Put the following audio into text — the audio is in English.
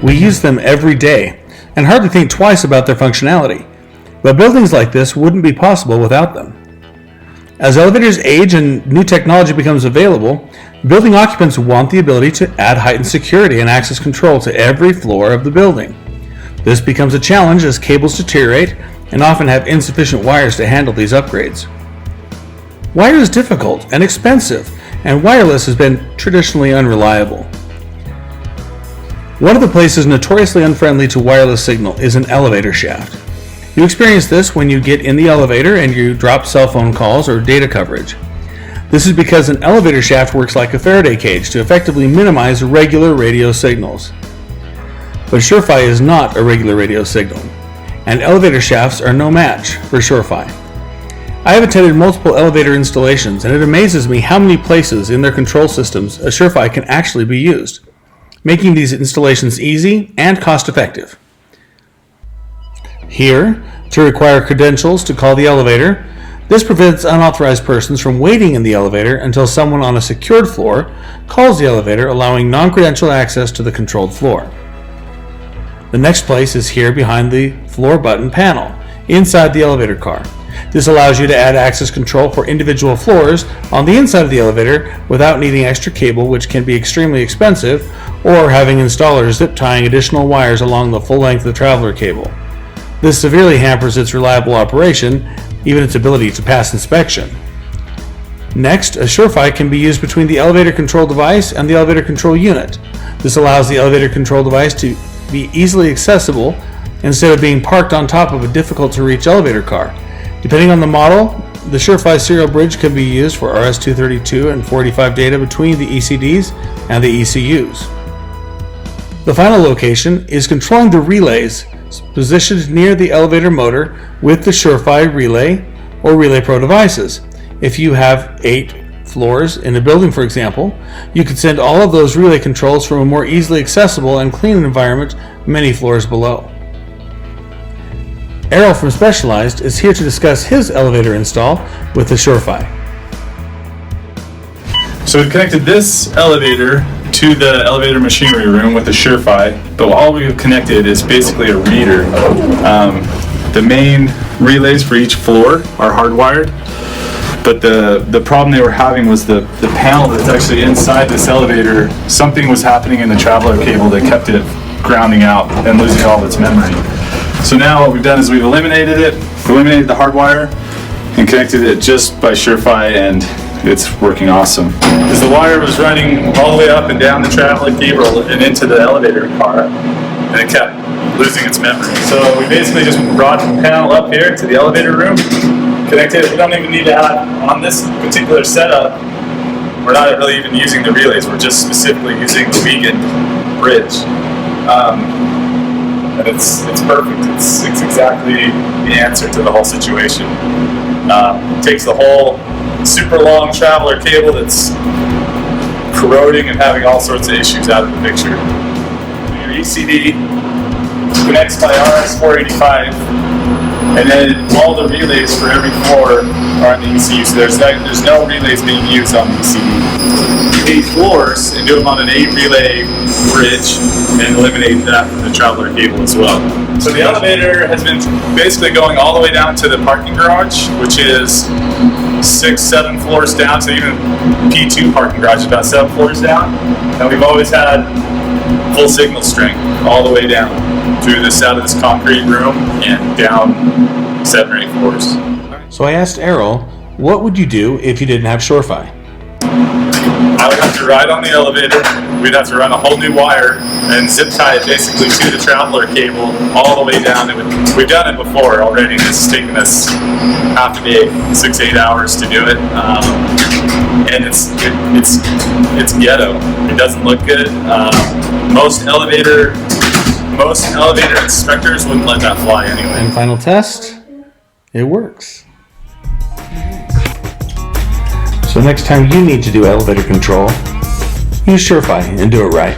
We use them every day and hardly think twice about their functionality, but buildings like this wouldn't be possible without them. As elevators age and new technology becomes available, building occupants want the ability to add heightened security and access control to every floor of the building. This becomes a challenge as cables deteriorate and often have insufficient wires to handle these upgrades. Wire is difficult and expensive, and wireless has been traditionally unreliable. One of the places notoriously unfriendly to wireless signal is an elevator shaft. You experience this when you get in the elevator and you drop cell phone calls or data coverage. This is because an elevator shaft works like a Faraday cage to effectively minimize regular radio signals. But SureFi is not a regular radio signal, and elevator shafts are no match for SureFi. I have attended multiple elevator installations, and it amazes me how many places in their control systems a SureFi can actually be used, making these installations easy and cost-effective. Here, to require credentials to call the elevator, this prevents unauthorized persons from waiting in the elevator until someone on a secured floor calls the elevator, allowing non-credentialed access to the controlled floor. The next place is here behind the floor button panel, inside the elevator car. This allows you to add access control for individual floors on the inside of the elevator without needing extra cable, which can be extremely expensive, or having installers zip tying additional wires along the full length of the traveler cable. This severely hampers its reliable operation, even its ability to pass inspection. Next, a SureFi can be used between the elevator control device and the elevator control unit. This allows the elevator control device to be easily accessible instead of being parked on top of a difficult to reach elevator car. Depending on the model, the SureFi serial bridge can be used for RS-232 and 485 data between the ECDs and the ECUs. The final location is controlling the relays positioned near the elevator motor with the SureFi Relay or Relay Pro devices. If you have 8 floors in a building, for example, you could send all of those relay controls from a more easily accessible and clean environment many floors below. Errol from Specialized is here to discuss his elevator install with the SureFi. So we've connected this elevator to the elevator machinery room with the SureFi, but all we've connected is basically a reader. The main relays for each floor are hardwired, but the problem they were having was the panel that's actually inside this elevator, something was happening in the traveler cable that kept it grounding out and losing all of its memory. So now what we've done is we've eliminated the hardwire and connected it just by SureFi, and it's working awesome. Because the wire was running all the way up and down the traveler cable and into the elevator car, and it kept losing its memory. So we basically just brought the panel up here to the elevator room, connected it. We don't even need to have, on this particular setup, we're not really even using the relays, we're just specifically using the Wiegand bridge. And it's perfect. It's exactly the answer to the whole situation. Takes the whole super long traveler cable that's corroding and having all sorts of issues out of the picture. Your ECD connects by RS-485, and then all the relays for every floor are on the ECU, so there's no relays being used on the ECU. 8 floors and do them on an 8 relay bridge and eliminate that from the traveler cable as well. So the elevator has been basically going all the way down to the parking garage, which is 6-7 floors down, so even P2 parking garage is about 7 floors down. And we've always had full signal strength all the way down through this out of this concrete room and down 7 or 8 floors. So I asked Errol, what would you do if you didn't have SureFi? I would have to ride on the elevator, we'd have to run a whole new wire and zip tie it basically to the traveler cable all the way down. We've done it before already. This has taken us half a day, 6-8 hours to do it. And it's ghetto. It doesn't look good. Most elevator inspectors wouldn't let that fly anyway. And final test, it works. So next time you need to do elevator control, use SureFi and do it right.